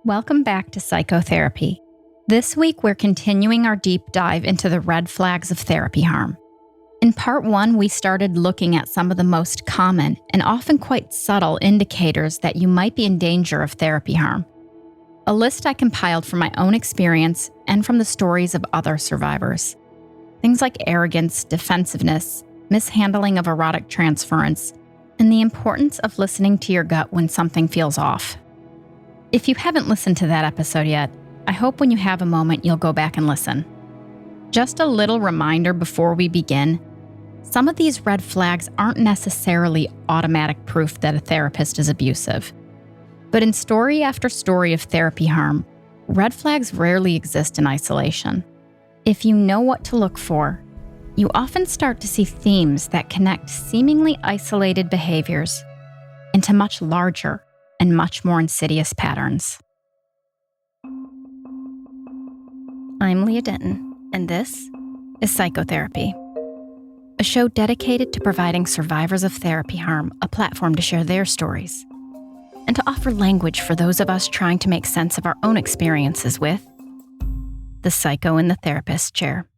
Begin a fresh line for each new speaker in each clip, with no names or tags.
Welcome back to Psychotherapy. This week, we're continuing our deep dive into the red flags of therapy harm. In part 1, we started looking at some of the most common and often quite subtle indicators that you might be in danger of therapy harm. A list I compiled from my own experience and from the stories of other survivors. Things like arrogance, defensiveness, mishandling of erotic transference, and the importance of listening to your gut when something feels off. If you haven't listened to that episode yet, I hope when you have a moment you'll go back and listen. Just a little reminder before we begin, some of these red flags aren't necessarily automatic proof that a therapist is abusive. But in story after story of therapy harm, red flags rarely exist in isolation. If you know what to look for, you often start to see themes that connect seemingly isolated behaviors into much larger and much more insidious patterns. I'm Leah Denton, and this is Psychotherapy, a show dedicated to providing survivors of therapy harm a platform to share their stories and to offer language for those of us trying to make sense of our own experiences with the psycho in the therapist chair.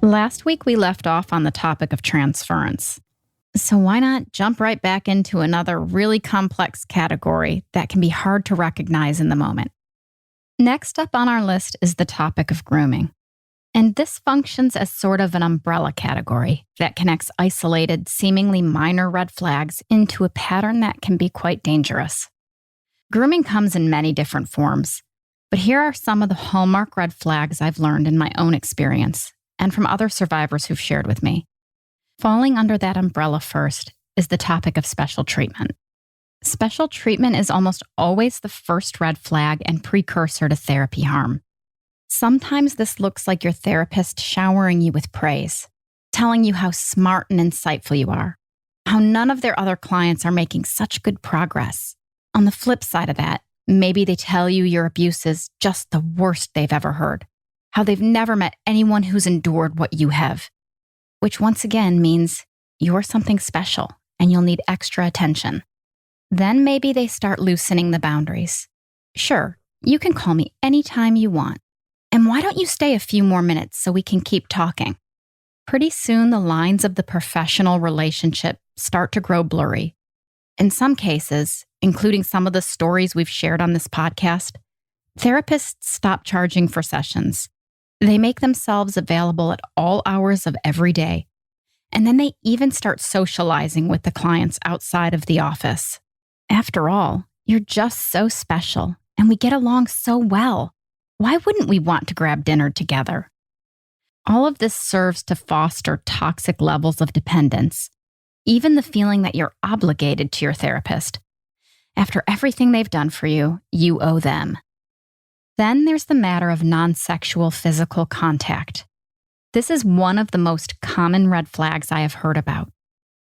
Last week, we left off on the topic of transference. So why not jump right back into another really complex category that can be hard to recognize in the moment? Next up on our list is the topic of grooming. And this functions as sort of an umbrella category that connects isolated, seemingly minor red flags into a pattern that can be quite dangerous. Grooming comes in many different forms, but here are some of the hallmark red flags I've learned in my own experience and from other survivors who've shared with me. Falling under that umbrella first is the topic of special treatment. Special treatment is almost always the first red flag and precursor to therapy harm. Sometimes this looks like your therapist showering you with praise, telling you how smart and insightful you are, how none of their other clients are making such good progress. On the flip side of that, maybe they tell you your abuse is just the worst they've ever heard, how they've never met anyone who's endured what you have, which once again means you're something special and you'll need extra attention. Then maybe they start loosening the boundaries. Sure, you can call me anytime you want. And why don't you stay a few more minutes so we can keep talking? Pretty soon, the lines of the professional relationship start to grow blurry. In some cases, including some of the stories we've shared on this podcast, therapists stop charging for sessions. They make themselves available at all hours of every day. And then they even start socializing with the clients outside of the office. After all, you're just so special and we get along so well. Why wouldn't we want to grab dinner together? All of this serves to foster toxic levels of dependence, even the feeling that you're obligated to your therapist. After everything they've done for you, you owe them. Then there's the matter of non-sexual physical contact. This is one of the most common red flags I have heard about,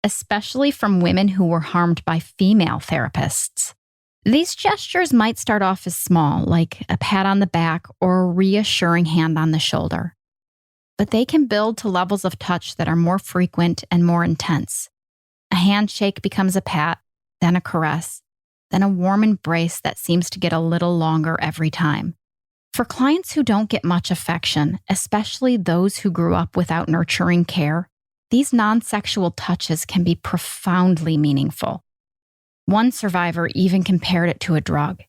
especially from women who were harmed by female therapists. These gestures might start off as small, like a pat on the back or a reassuring hand on the shoulder. But they can build to levels of touch that are more frequent and more intense. A handshake becomes a pat, then a caress, then a warm embrace that seems to get a little longer every time. For clients who don't get much affection, especially those who grew up without nurturing care, these non-sexual touches can be profoundly meaningful. One survivor even compared it to a drug.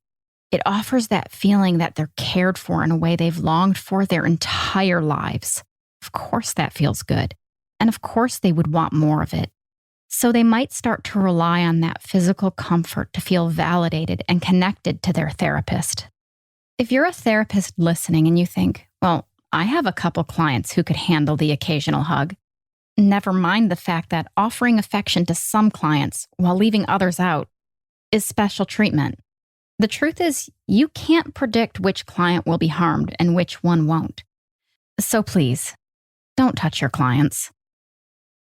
It offers that feeling that they're cared for in a way they've longed for their entire lives. Of course that feels good. And of course they would want more of it. So they might start to rely on that physical comfort to feel validated and connected to their therapist. If you're a therapist listening and you think, well, I have a couple clients who could handle the occasional hug, never mind the fact that offering affection to some clients while leaving others out is special treatment. The truth is, you can't predict which client will be harmed and which one won't. So please, don't touch your clients.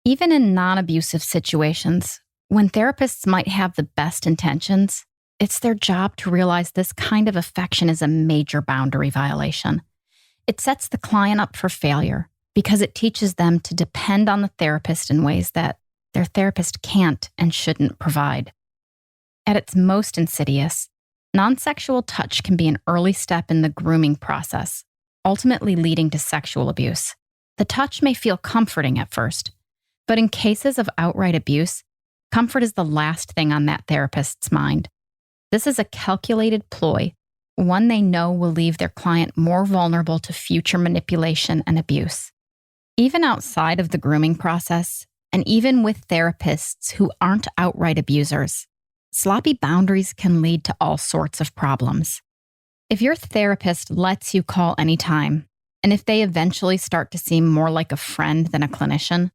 Even in non-abusive situations, when therapists might have the best intentions, it's their job to realize this kind of affection is a major boundary violation. It sets the client up for failure because it teaches them to depend on the therapist in ways that their therapist can't and shouldn't provide. At its most insidious, non-sexual touch can be an early step in the grooming process, ultimately leading to sexual abuse. The touch may feel comforting at first, but in cases of outright abuse, comfort is the last thing on that therapist's mind. This is a calculated ploy, one they know will leave their client more vulnerable to future manipulation and abuse. Even outside of the grooming process, and even with therapists who aren't outright abusers, sloppy boundaries can lead to all sorts of problems. If your therapist lets you call anytime, and if they eventually start to seem more like a friend than a clinician,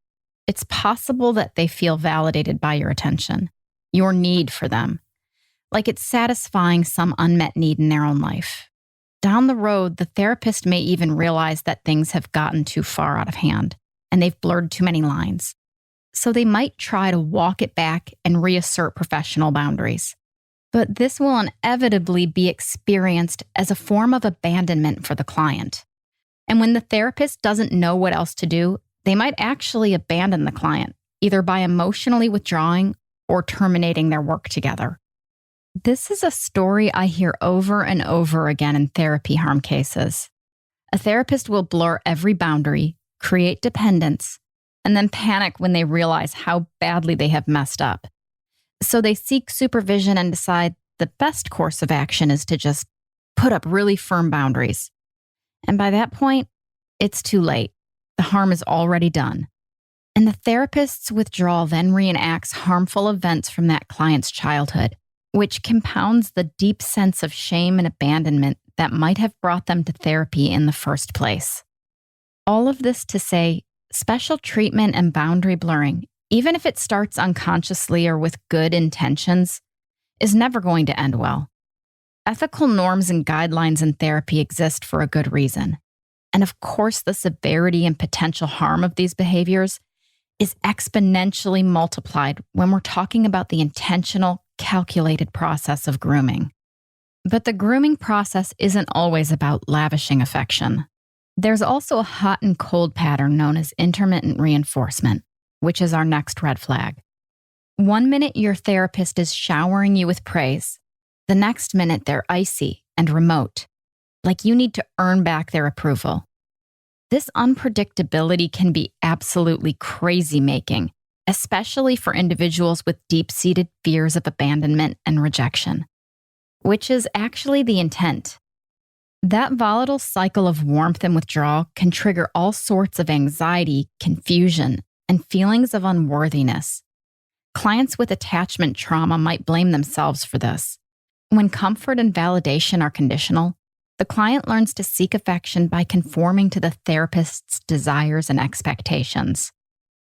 it's possible that they feel validated by your attention, your need for them, like it's satisfying some unmet need in their own life. Down the road, the therapist may even realize that things have gotten too far out of hand, and they've blurred too many lines. So they might try to walk it back and reassert professional boundaries. But this will inevitably be experienced as a form of abandonment for the client. And when the therapist doesn't know what else to do, they might actually abandon the client, either by emotionally withdrawing or terminating their work together. This is a story I hear over and over again in therapy harm cases. A therapist will blur every boundary, create dependence, and then panic when they realize how badly they have messed up. So they seek supervision and decide the best course of action is to just put up really firm boundaries. And by that point, it's too late. The harm is already done. And the therapist's withdrawal then reenacts harmful events from that client's childhood, which compounds the deep sense of shame and abandonment that might have brought them to therapy in the first place. All of this to say, special treatment and boundary blurring, even if it starts unconsciously or with good intentions, is never going to end well. Ethical norms and guidelines in therapy exist for a good reason. And of course, the severity and potential harm of these behaviors is exponentially multiplied when we're talking about the intentional, calculated process of grooming. But the grooming process isn't always about lavishing affection. There's also a hot and cold pattern known as intermittent reinforcement, which is our next red flag. One minute your therapist is showering you with praise. The next minute they're icy and remote, like you need to earn back their approval. This unpredictability can be absolutely crazy-making, especially for individuals with deep-seated fears of abandonment and rejection, which is actually the intent. That volatile cycle of warmth and withdrawal can trigger all sorts of anxiety, confusion, and feelings of unworthiness. Clients with attachment trauma might blame themselves for this. When comfort and validation are conditional, the client learns to seek affection by conforming to the therapist's desires and expectations.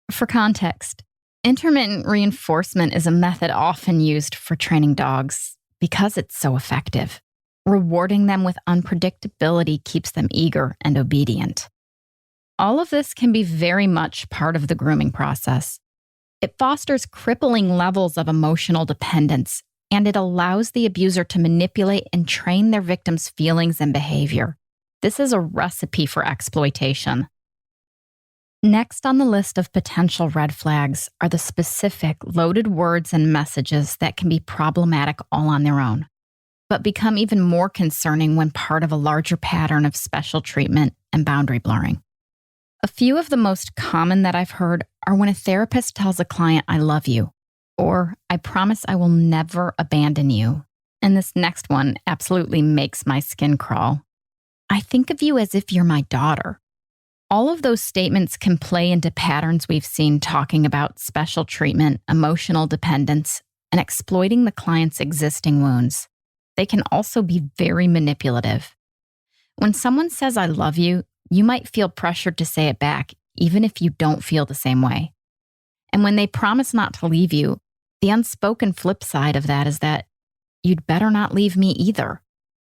For context, intermittent reinforcement is a method often used for training dogs because it's so effective. Rewarding them with unpredictability keeps them eager and obedient. All of this can be very much part of the grooming process. It fosters crippling levels of emotional dependence, and it allows the abuser to manipulate and train their victim's feelings and behavior. This is a recipe for exploitation. Next on the list of potential red flags are the specific, loaded words and messages that can be problematic all on their own, but become even more concerning when part of a larger pattern of special treatment and boundary blurring. A few of the most common that I've heard are when a therapist tells a client, "I love you," or "I promise I will never abandon you." And this next one absolutely makes my skin crawl. "I think of you as if you're my daughter." All of those statements can play into patterns we've seen talking about special treatment, emotional dependence, and exploiting the client's existing wounds. They can also be very manipulative. When someone says, "I love you," you might feel pressured to say it back, even if you don't feel the same way. And when they promise not to leave you, the unspoken flip side of that is that you'd better not leave me either,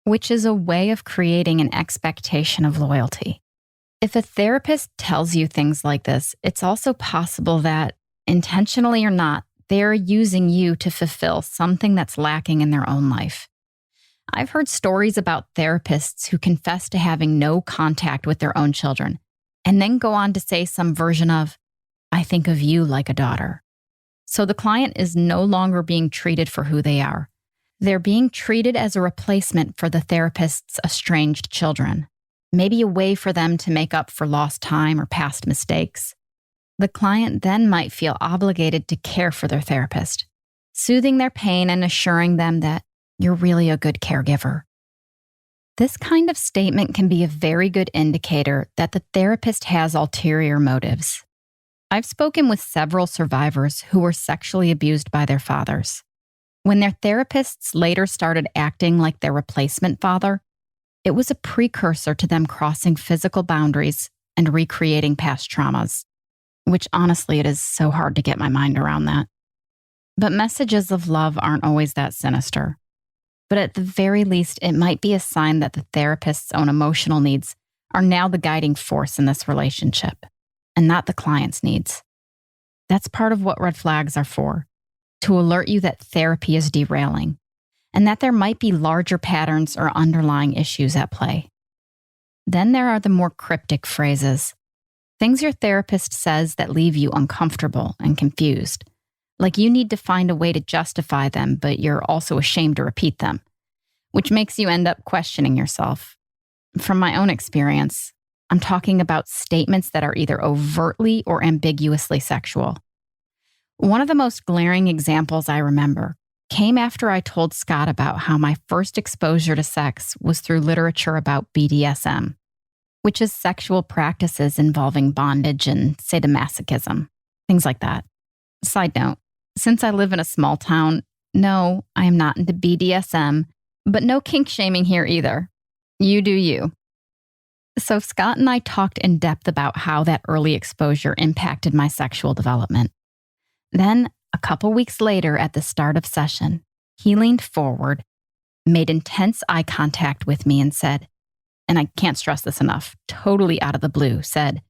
which is a way of creating an expectation of loyalty. If a therapist tells you things like this, it's also possible that, intentionally or not, they're using you to fulfill something that's lacking in their own life. I've heard stories about therapists who confess to having no contact with their own children and then go on to say some version of, "I think of you like a daughter." So the client is no longer being treated for who they are. They're being treated as a replacement for the therapist's estranged children, maybe a way for them to make up for lost time or past mistakes. The client then might feel obligated to care for their therapist, soothing their pain and assuring them that you're really a good caregiver. This kind of statement can be a very good indicator that the therapist has ulterior motives. I've spoken with several survivors who were sexually abused by their fathers. When their therapists later started acting like their replacement father, it was a precursor to them crossing physical boundaries and recreating past traumas, which honestly, it is so hard to get my mind around that. But messages of love aren't always that sinister. But at the very least, it might be a sign that the therapist's own emotional needs are now the guiding force in this relationship, and not the client's needs. That's part of what red flags are for, to alert you that therapy is derailing, and that there might be larger patterns or underlying issues at play. Then there are the more cryptic phrases, things your therapist says that leave you uncomfortable and confused. Like you need to find a way to justify them, but you're also ashamed to repeat them, which makes you end up questioning yourself. From my own experience, I'm talking about statements that are either overtly or ambiguously sexual. One of the most glaring examples I remember came after I told Scott about how my first exposure to sex was through literature about BDSM, which is sexual practices involving bondage and sadomasochism, things like that. Side note, since I live in a small town, no, I am not into BDSM, but no kink shaming here either. You do you. So Scott and I talked in depth about how that early exposure impacted my sexual development. Then, a couple weeks later at the start of session, he leaned forward, made intense eye contact with me and said, and I can't stress this enough, totally out of the blue, said,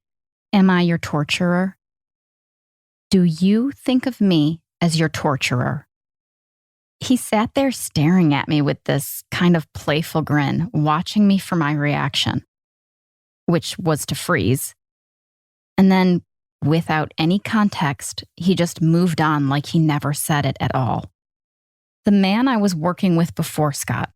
"Am I your torturer? Do you think of me as your torturer?" He sat there staring at me with this kind of playful grin, watching me for my reaction, which was to freeze. And then, without any context, he just moved on like he never said it at all. The man I was working with before Scott,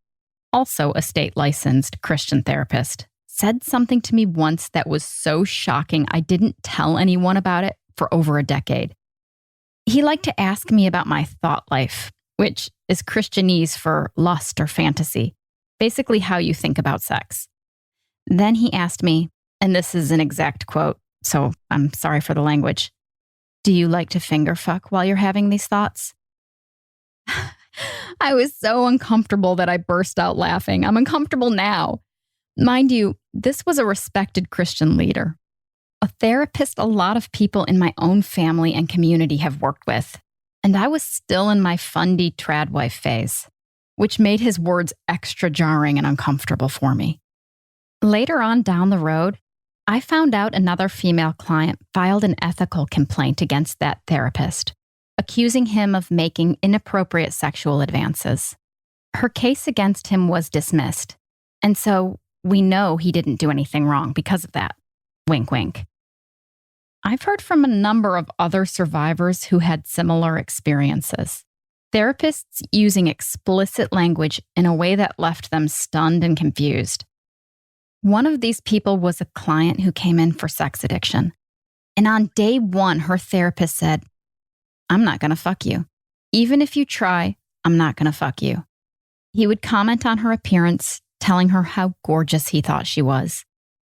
also a state-licensed Christian therapist, said something to me once that was so shocking I didn't tell anyone about it for over a decade. He liked to ask me about my thought life, which is Christianese for lust or fantasy, basically how you think about sex. Then he asked me, and this is an exact quote, so I'm sorry for the language, "Do you like to finger fuck while you're having these thoughts?" I was so uncomfortable that I burst out laughing. I'm uncomfortable now. Mind you, this was a respected Christian leader, a therapist a lot of people in my own family and community have worked with, and I was still in my fundy trad wife phase, which made his words extra jarring and uncomfortable for me. Later on down the road, I found out another female client filed an ethical complaint against that therapist, accusing him of making inappropriate sexual advances. Her case against him was dismissed, and so we know he didn't do anything wrong because of that. Wink, wink. I've heard from a number of other survivors who had similar experiences. Therapists using explicit language in a way that left them stunned and confused. One of these people was a client who came in for sex addiction. And on day one, her therapist said, "I'm not going to fuck you. Even if you try, I'm not going to fuck you." He would comment on her appearance, telling her how gorgeous he thought she was.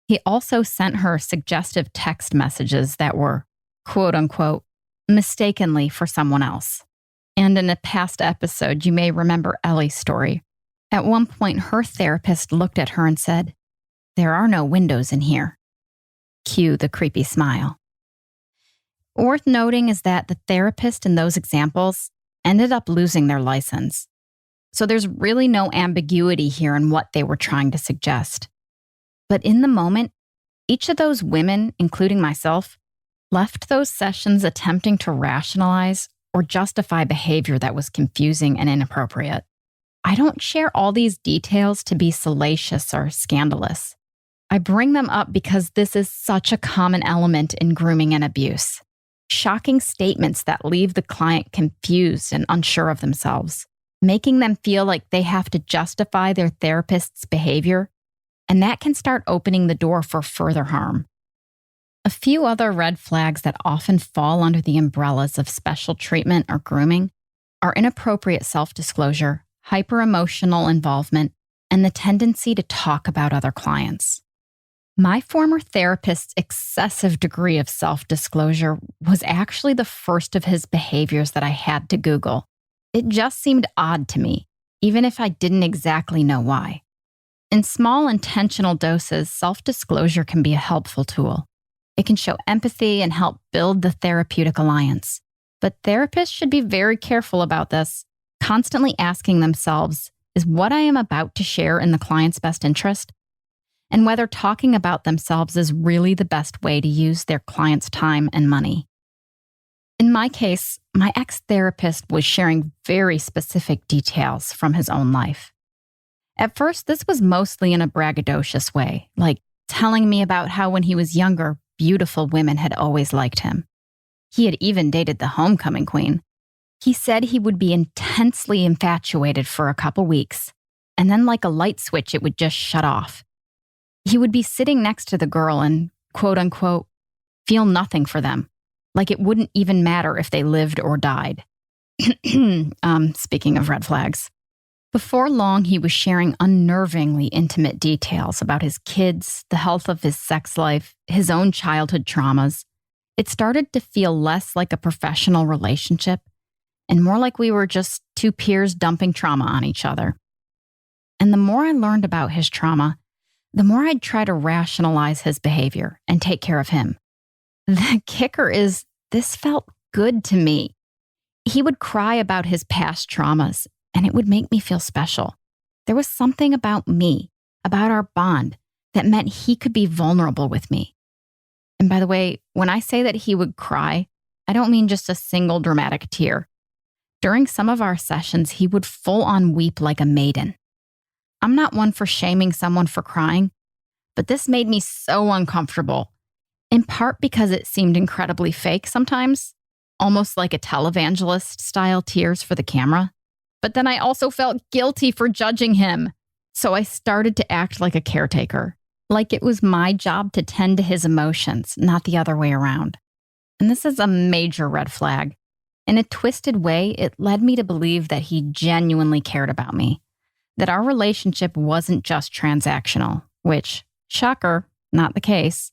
He also sent her suggestive text messages that were, quote unquote, mistakenly for someone else. And in a past episode, you may remember Ellie's story. At one point, her therapist looked at her and said, "There are no windows in here." Cue the creepy smile. Worth noting is that the therapist in those examples ended up losing their license. So there's really no ambiguity here in what they were trying to suggest. But in the moment, each of those women, including myself, left those sessions attempting to rationalize or justify behavior that was confusing and inappropriate. I don't share all these details to be salacious or scandalous. I bring them up because this is such a common element in grooming and abuse. Shocking statements that leave the client confused and unsure of themselves, making them feel like they have to justify their therapist's behavior, and that can start opening the door for further harm. A few other red flags that often fall under the umbrellas of special treatment or grooming are inappropriate self-disclosure, hyper-emotional involvement, and the tendency to talk about other clients. My former therapist's excessive degree of self-disclosure was actually the first of his behaviors that I had to Google. It just seemed odd to me, even if I didn't exactly know why. In small intentional doses, self-disclosure can be a helpful tool. It can show empathy and help build the therapeutic alliance. But therapists should be very careful about this, constantly asking themselves, is what I am about to share in the client's best interest? And whether talking about themselves is really the best way to use their client's time and money. In my case, my ex-therapist was sharing very specific details from his own life. At first, this was mostly in a braggadocious way, like telling me about how when he was younger, beautiful women had always liked him. He had even dated the homecoming queen. He said he would be intensely infatuated for a couple weeks, and then like a light switch, it would just shut off. He would be sitting next to the girl and, quote unquote, feel nothing for them, like it wouldn't even matter if they lived or died. Speaking of red flags. Before long, he was sharing unnervingly intimate details about his kids, the health of his sex life, his own childhood traumas. It started to feel less like a professional relationship and more like we were just two peers dumping trauma on each other. And the more I learned about his trauma, the more I'd try to rationalize his behavior and take care of him. The kicker is, this felt good to me. He would cry about his past traumas, and it would make me feel special. There was something about me, about our bond, that meant he could be vulnerable with me. And by the way, when I say that he would cry, I don't mean just a single dramatic tear. During some of our sessions, he would full on weep like a maiden. I'm not one for shaming someone for crying, but this made me so uncomfortable, in part because it seemed incredibly fake sometimes, almost like a televangelist-style tears for the camera. But then I also felt guilty for judging him, so I started to act like a caretaker, like it was my job to tend to his emotions, not the other way around. And this is a major red flag. In a twisted way, it led me to believe that he genuinely cared about me, that our relationship wasn't just transactional, which, shocker, not the case.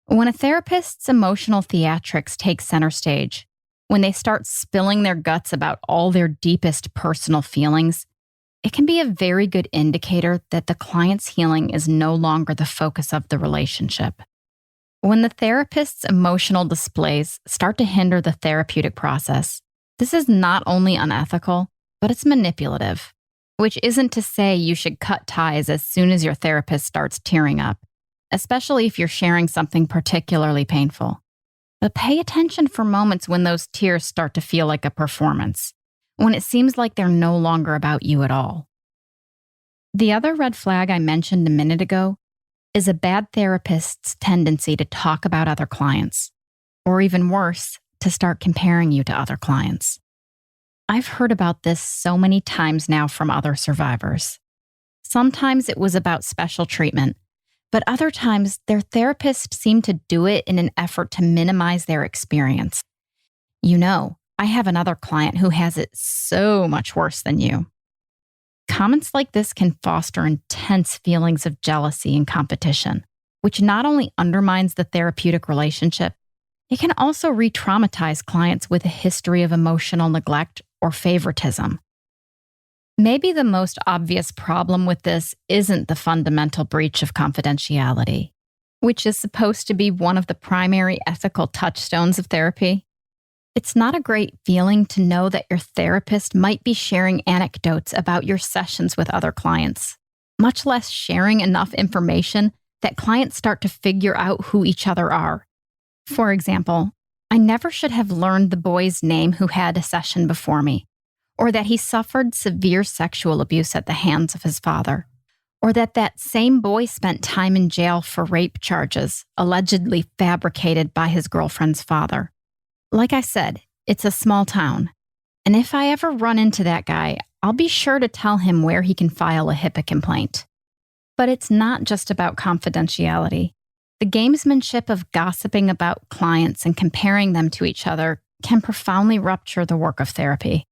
When a therapist's emotional theatrics take center stage, when they start spilling their guts about all their deepest personal feelings, it can be a very good indicator that the client's healing is no longer the focus of the relationship. When the therapist's emotional displays start to hinder the therapeutic process, this is not only unethical, but it's manipulative. Which isn't to say you should cut ties as soon as your therapist starts tearing up, especially if you're sharing something particularly painful. But pay attention for moments when those tears start to feel like a performance, when it seems like they're no longer about you at all. The other red flag I mentioned a minute ago is a bad therapist's tendency to talk about other clients, or even worse, to start comparing you to other clients. I've heard about this so many times now from other survivors. Sometimes it was about special treatment, but other times their therapist seemed to do it in an effort to minimize their experience. You know, I have another client who has it so much worse than you. Comments like this can foster intense feelings of jealousy and competition, which not only undermines the therapeutic relationship, it can also re-traumatize clients with a history of emotional neglect or favoritism. Maybe the most obvious problem with this isn't the fundamental breach of confidentiality, which is supposed to be one of the primary ethical touchstones of therapy. It's not a great feeling to know that your therapist might be sharing anecdotes about your sessions with other clients, much less sharing enough information that clients start to figure out who each other are. For example, I never should have learned the boy's name who had a session before me, or that he suffered severe sexual abuse at the hands of his father, or that same boy spent time in jail for rape charges allegedly fabricated by his girlfriend's father. Like I said, it's a small town, and if I ever run into that guy, I'll be sure to tell him where he can file a HIPAA complaint. But it's not just about confidentiality. The gamesmanship of gossiping about clients and comparing them to each other can profoundly rupture the work of therapy.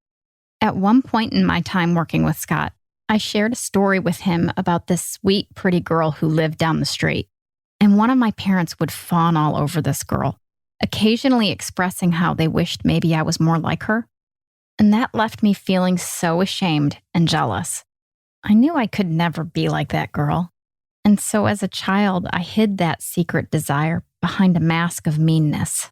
At one point in my time working with Scott, I shared a story with him about this sweet, pretty girl who lived down the street. And one of my parents would fawn all over this girl, occasionally expressing how they wished maybe I was more like her. And that left me feeling so ashamed and jealous. I knew I could never be like that girl. And so as a child, I hid that secret desire behind a mask of meanness.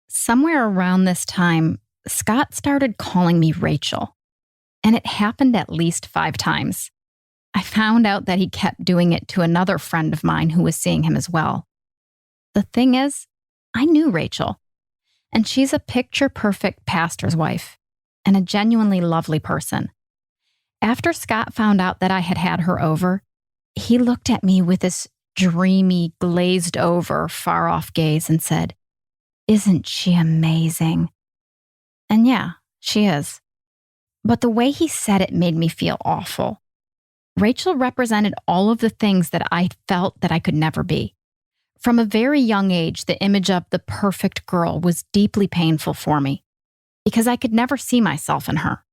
Somewhere around this time, Scott started calling me Rachel. And it happened at least 5 times. I found out that he kept doing it to another friend of mine who was seeing him as well. The thing is, I knew Rachel, and she's a picture-perfect pastor's wife and a genuinely lovely person. After Scott found out that I had had her over, he looked at me with this dreamy, glazed-over, far-off gaze and said, "Isn't she amazing?" And yeah, she is. But the way he said it made me feel awful. Rachel represented all of the things that I felt that I could never be. From a very young age, the image of the perfect girl was deeply painful for me because I could never see myself in her.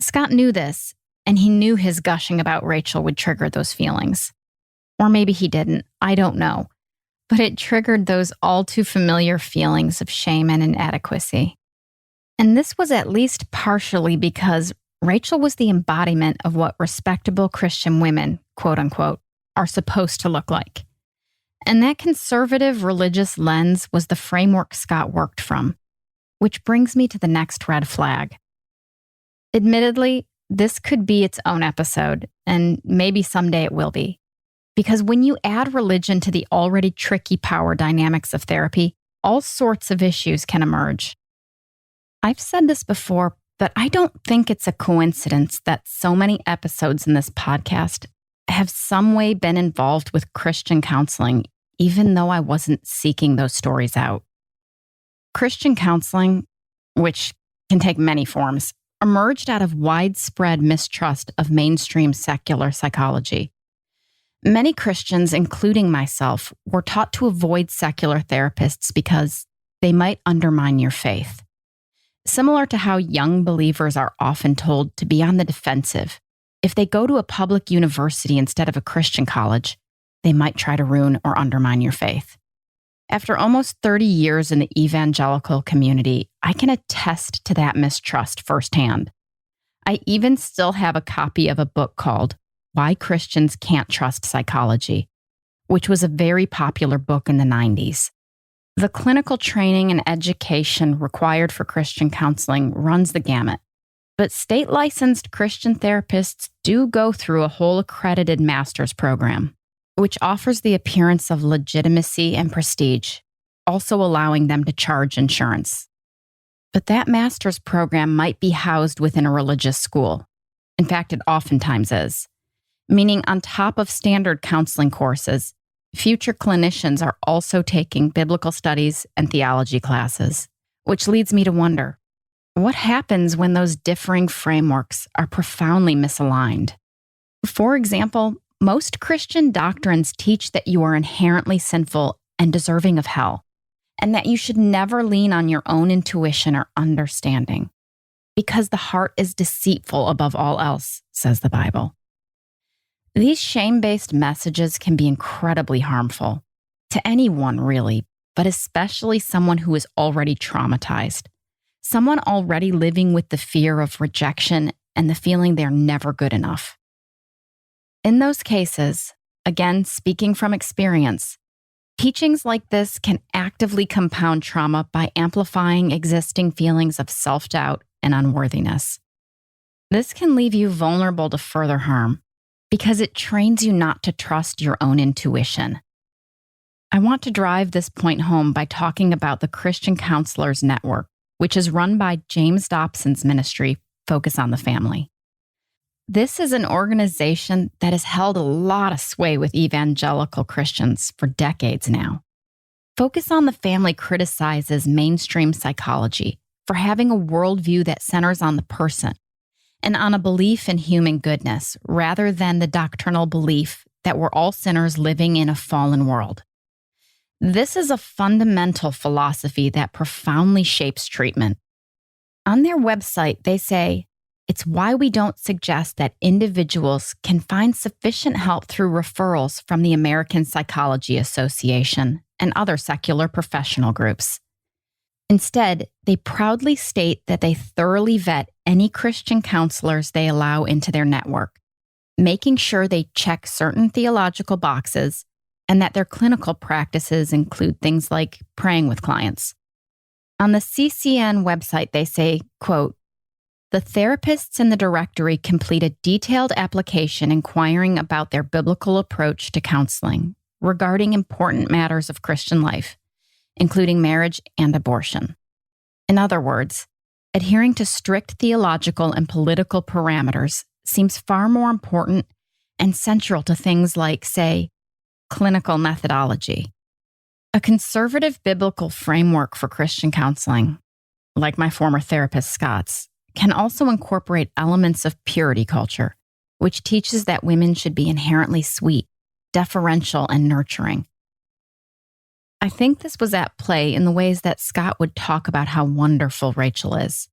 Scott knew this, and he knew his gushing about Rachel would trigger those feelings. Or maybe he didn't, I don't know. But it triggered those all too familiar feelings of shame and inadequacy. And this was at least partially because Rachel was the embodiment of what respectable Christian women, quote unquote, are supposed to look like. And that conservative religious lens was the framework Scott worked from, which brings me to the next red flag. Admittedly, this could be its own episode, and maybe someday it will be. Because when you add religion to the already tricky power dynamics of therapy, all sorts of issues can emerge. I've said this before, but I don't think it's a coincidence that so many episodes in this podcast have some way been involved with Christian counseling, even though I wasn't seeking those stories out. Christian counseling, which can take many forms, emerged out of widespread mistrust of mainstream secular psychology. Many Christians, including myself, were taught to avoid secular therapists because they might undermine your faith. Similar to how young believers are often told to be on the defensive. If they go to a public university instead of a Christian college, they might try to ruin or undermine your faith. After almost 30 years in the evangelical community, I can attest to that mistrust firsthand. I even still have a copy of a book called Why Christians Can't Trust Psychology, which was a very popular book in the 90s. The clinical training and education required for Christian counseling runs the gamut, but state-licensed Christian therapists do go through a whole accredited master's program, which offers the appearance of legitimacy and prestige, also allowing them to charge insurance. But that master's program might be housed within a religious school. In fact, it oftentimes is, meaning on top of standard counseling courses, future clinicians are also taking biblical studies and theology classes, which leads me to wonder, what happens when those differing frameworks are profoundly misaligned? For example, most Christian doctrines teach that you are inherently sinful and deserving of hell, and that you should never lean on your own intuition or understanding, because the heart is deceitful above all else, says the Bible. These shame-based messages can be incredibly harmful to anyone, really, but especially someone who is already traumatized, someone already living with the fear of rejection and the feeling they're never good enough. In those cases, again, speaking from experience, Teachings like this can actively compound trauma by amplifying existing feelings of self-doubt and unworthiness. This can leave you vulnerable to further harm because it trains you not to trust your own intuition. I want to drive this point home by talking about the Christian Counselors Network, which is run by James Dobson's ministry, Focus on the Family. This is an organization that has held a lot of sway with evangelical Christians for decades now. Focus on the Family criticizes mainstream psychology for having a worldview that centers on the person and on a belief in human goodness rather than the doctrinal belief that we're all sinners living in a fallen world. This is a fundamental philosophy that profoundly shapes treatment. On their website, they say, it's why we don't suggest that individuals can find sufficient help through referrals from the American Psychology Association and other secular professional groups. Instead, they proudly state that they thoroughly vet any Christian counselors they allow into their network, making sure they check certain theological boxes and that their clinical practices include things like praying with clients. On the CCN website, they say, quote, the therapists in the directory complete a detailed application inquiring about their biblical approach to counseling regarding important matters of Christian life, including marriage and abortion. In other words, adhering to strict theological and political parameters seems far more important and central to things like, say, clinical methodology. A conservative biblical framework for Christian counseling, like my former therapist Scott's, can also incorporate elements of purity culture, which teaches that women should be inherently sweet, deferential, and nurturing. I think this was at play in the ways that Scott would talk about how wonderful Rachel is.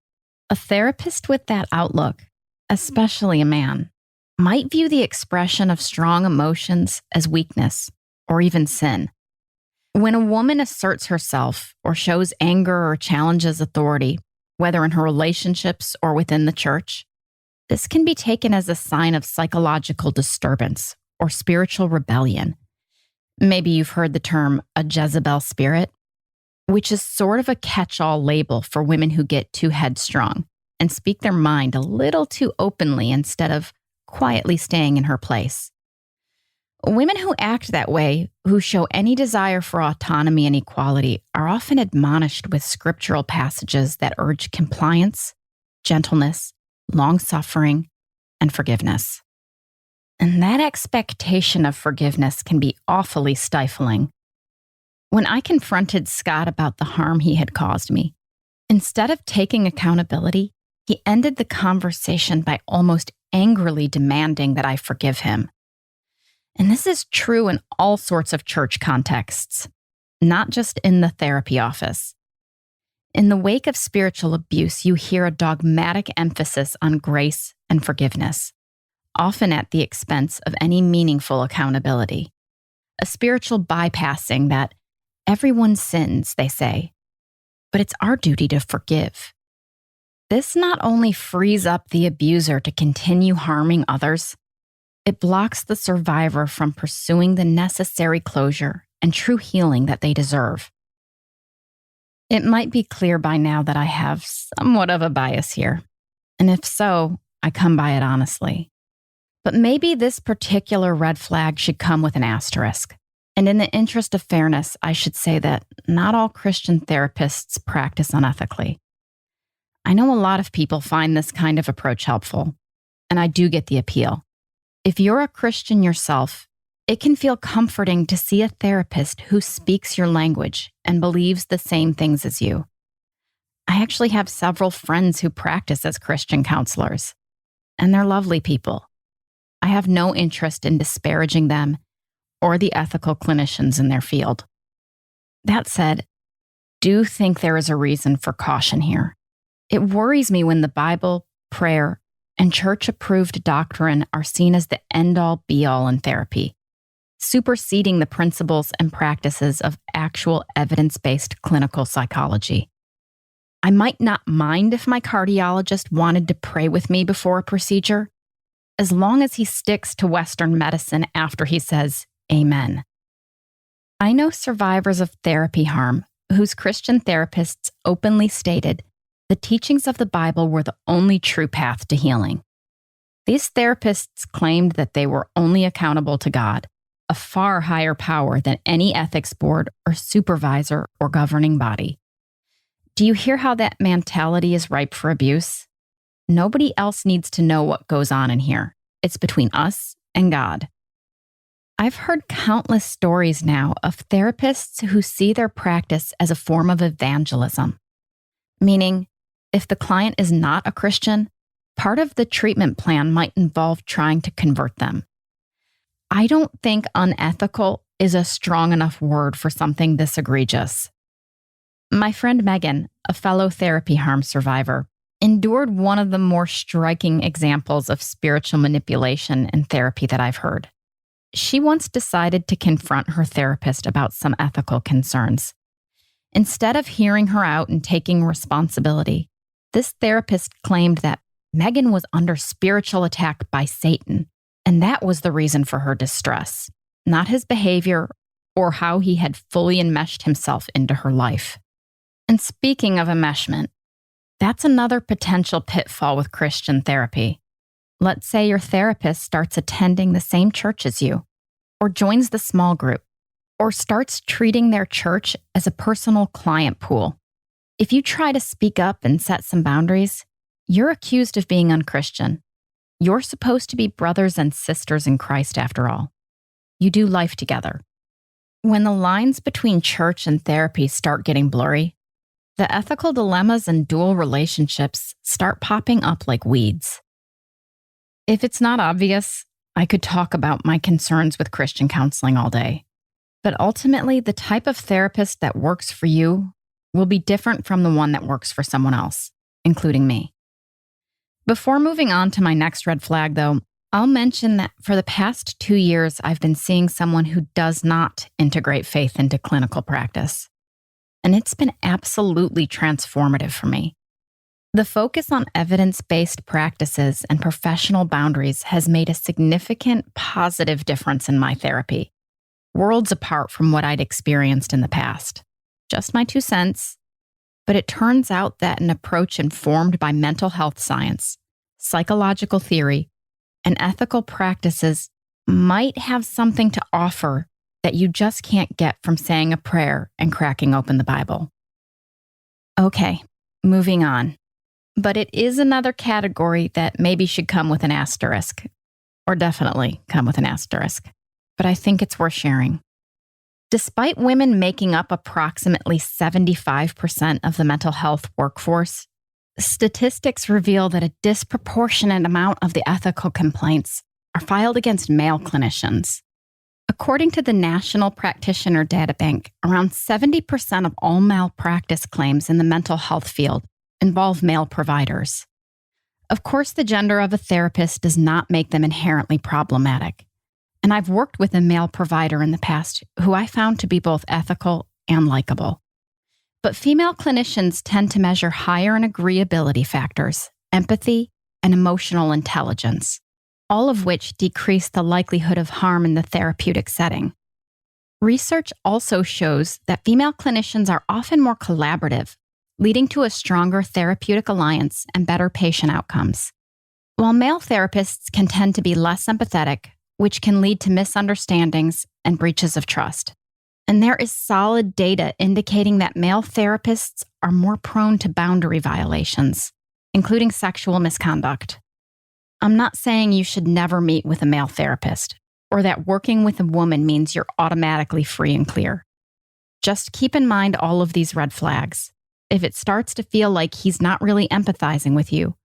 A therapist with that outlook, especially a man, might view the expression of strong emotions as weakness or even sin. When a woman asserts herself or shows anger or challenges authority, whether in her relationships or within the church, this can be taken as a sign of psychological disturbance or spiritual rebellion. Maybe you've heard the term a Jezebel spirit, which is sort of a catch-all label for women who get too headstrong and speak their mind a little too openly instead of quietly staying in her place. Women who act that way, who show any desire for autonomy and equality, are often admonished with scriptural passages that urge compliance, gentleness, long-suffering, and forgiveness. And that expectation of forgiveness can be awfully stifling. When I confronted Scott about the harm he had caused me, instead of taking accountability, he ended the conversation by almost angrily demanding that I forgive him. And this is true in all sorts of church contexts, not just in the therapy office. In the wake of spiritual abuse, you hear a dogmatic emphasis on grace and forgiveness, often at the expense of any meaningful accountability. A spiritual bypassing that everyone sins, they say, but it's our duty to forgive. This not only frees up the abuser to continue harming others, it blocks the survivor from pursuing the necessary closure and true healing that they deserve. It might be clear by now that I have somewhat of a bias here, and if so, I come by it honestly. But maybe this particular red flag should come with an asterisk. And in the interest of fairness, I should say that not all Christian therapists practice unethically. I know a lot of people find this kind of approach helpful, and I do get the appeal. If you're a Christian yourself, it can feel comforting to see a therapist who speaks your language and believes the same things as you. I actually have several friends who practice as Christian counselors, and they're lovely people. I have no interest in disparaging them or the ethical clinicians in their field. That said, do think there is a reason for caution here. It worries me when the Bible, prayer, and church-approved doctrine are seen as the end-all, be-all in therapy, superseding the principles and practices of actual evidence-based clinical psychology. I might not mind if my cardiologist wanted to pray with me before a procedure, as long as he sticks to Western medicine after he says, Amen. I know survivors of therapy harm whose Christian therapists openly stated the teachings of the Bible were the only true path to healing. These therapists claimed that they were only accountable to God, a far higher power than any ethics board or supervisor or governing body. Do you hear how that mentality is ripe for abuse? Nobody else needs to know what goes on in here. It's between us and God. I've heard countless stories now of therapists who see their practice as a form of evangelism, meaning if the client is not a Christian, part of the treatment plan might involve trying to convert them. I don't think unethical is a strong enough word for something this egregious. My friend Megan, a fellow therapy harm survivor, endured one of the more striking examples of spiritual manipulation in therapy that I've heard. She once decided to confront her therapist about some ethical concerns. Instead of hearing her out and taking responsibility, this therapist claimed that Megan was under spiritual attack by Satan, and that was the reason for her distress, not his behavior or how he had fully enmeshed himself into her life. And speaking of enmeshment, that's another potential pitfall with Christian therapy. Let's say your therapist starts attending the same church as you, or joins the small group, or starts treating their church as a personal client pool. If you try to speak up and set some boundaries, you're accused of being unchristian. You're supposed to be brothers and sisters in Christ after all. You do life together. When the lines between church and therapy start getting blurry, the ethical dilemmas and dual relationships start popping up like weeds. If it's not obvious, I could talk about my concerns with Christian counseling all day. But ultimately, the type of therapist that works for you will be different from the one that works for someone else, including me. Before moving on to my next red flag, though, I'll mention that for the past 2 years, I've been seeing someone who does not integrate faith into clinical practice. And it's been absolutely transformative for me. The focus on evidence-based practices and professional boundaries has made a significant positive difference in my therapy, worlds apart from what I'd experienced in the past. Just my 2 cents, but it turns out that an approach informed by mental health science, psychological theory, and ethical practices might have something to offer that you just can't get from saying a prayer and cracking open the Bible. Okay, moving on. But it is another category that maybe should come with an asterisk, or definitely come with an asterisk, but I think it's worth sharing. Despite women making up approximately 75% of the mental health workforce, statistics reveal that a disproportionate amount of the ethical complaints are filed against male clinicians. According to the National Practitioner Data Bank, around 70% of all malpractice claims in the mental health field involve male providers. Of course, the gender of a therapist does not make them inherently problematic. And I've worked with a male provider in the past who I found to be both ethical and likable. But female clinicians tend to measure higher in agreeability factors, empathy, and emotional intelligence, all of which decrease the likelihood of harm in the therapeutic setting. Research also shows that female clinicians are often more collaborative, leading to a stronger therapeutic alliance and better patient outcomes. While male therapists can tend to be less empathetic, which can lead to misunderstandings and breaches of trust. And there is solid data indicating that male therapists are more prone to boundary violations, including sexual misconduct. I'm not saying you should never meet with a male therapist, or that working with a woman means you're automatically free and clear. Just keep in mind all of these red flags. If it starts to feel like he's not really empathizing with you,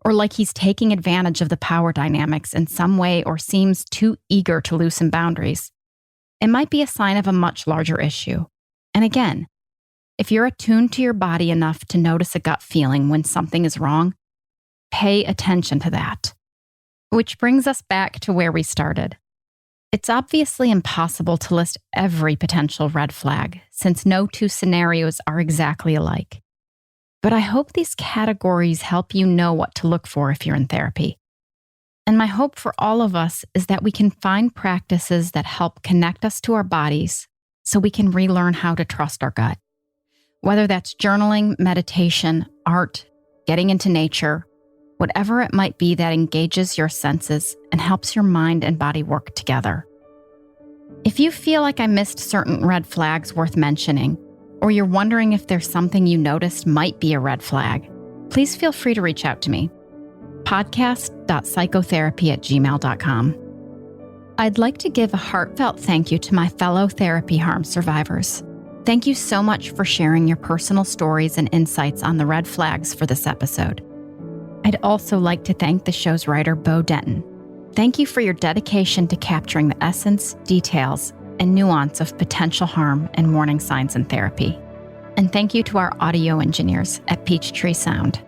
or like he's taking advantage of the power dynamics in some way or seems too eager to loosen boundaries, it might be a sign of a much larger issue. And again, if you're attuned to your body enough to notice a gut feeling when something is wrong, pay attention to that. Which brings us back to where we started. It's obviously impossible to list every potential red flag, since no 2 scenarios are exactly alike. But I hope these categories help you know what to look for if you're in therapy. And my hope for all of us is that we can find practices that help connect us to our bodies, so we can relearn how to trust our gut. Whether that's journaling, meditation, art, getting into nature, whatever it might be that engages your senses and helps your mind and body work together. If you feel like I missed certain red flags worth mentioning, or you're wondering if there's something you noticed might be a red flag, please feel free to reach out to me. podcast.psychotherapy@gmail.com. I'd like to give a heartfelt thank you to my fellow therapy harm survivors. Thank you so much for sharing your personal stories and insights on the red flags for this episode. I'd also like to thank the show's writer, Bo Denton. Thank you for your dedication to capturing the essence, details, and nuance of potential harm and warning signs in therapy. And thank you to our audio engineers at Peachtree Sound.